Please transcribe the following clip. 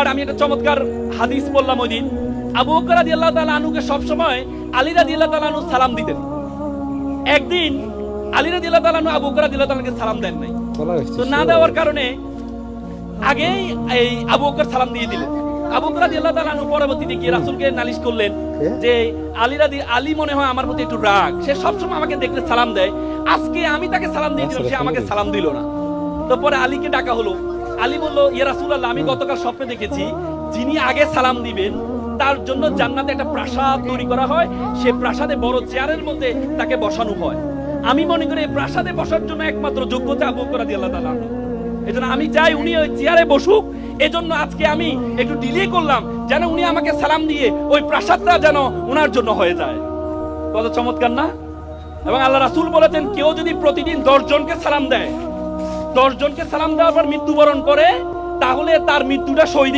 আর আমি একটা চমৎকার হাদিস বললাম ওই দিন, আবু বকর রাদিয়াল্লাহু তাআলা আনহুকে সবসময় আলী রাদিয়াল্লাহু তাআলা আনহু সালাম দিতেন। একদিন আলী রাদিয়াল্লাহু তাআলা আনহু আবু বকর রাদিয়াল্লাহু তাআলাকে সালাম দেন নাই। তো না দেওয়ার কারণে আগেই এই আবু বকর সালাম দিয়ে দিলেন। আবু বকর রাদিয়াল্লাহু তাআলা আনহু পরবর্তীতে গিয়ে রাসূলকে নালিশ করলেন যে আলী মনে হয় আমার প্রতি একটু রাগ, সে সবসময় আমাকে দেখলে সালাম দেয়, আজকে আমি তাকে সালাম দিয়ে দিলাম, সে আমাকে সালাম দিল না। তো পরে আলীকে ডাকা হলো। আলী বলল, ইয়া রাসূলুল্লাহ, আমি গতকাল স্বপ্নে দেখেছি যিনি আগে সালাম দিবেন তার জন্য জান্নাতে একটা প্রাসাদ তৈরি করা হয়, সে প্রাসাদে বড় চেয়ারের মধ্যে তাকে বসানো হয়। আমি মনে করি এই প্রাসাদে বসার জন্য একমাত্র যোগ্যতা আবু বকর রাদিয়াল্লাহু তাআলা। এজন্য আমি চাই উনি ওই চেয়ারে বসুক। এজন্য আজকে আমি একটু ডিলে করলাম যেন উনি আমাকে সালাম দিয়ে ওই প্রাসাদটা যেন উনার জন্য হয়ে যায়। কত চমৎকার না? এবং আল্লাহ রাসূল বলেছেন, কেউ যদি প্রতিদিন 10 জনকে সালাম দেয়, 10 জনকে সালাম দেওয়ার পর মৃত্যুবরণ করে, তাহলে তার মৃত্যুটা শহীদ